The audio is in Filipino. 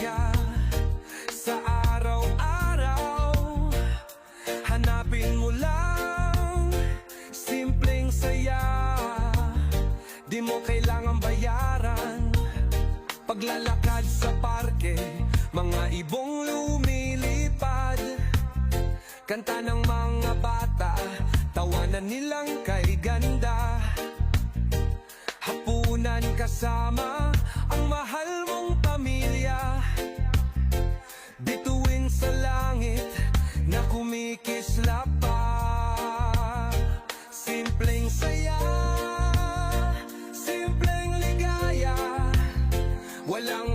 saya sa araw-araw. Hanapin mo lang simpleng saya, di mo kailangang bayaran. Paglalakad sa parke, mga ibong lumilipad. Kanta ng mga bata, tawanan nilang kay ganda. Hapunan kasama ang mahal mong pamilya. Bituin sa langit na kumikislap pa. Simpleng saya, simpleng ligaya, walang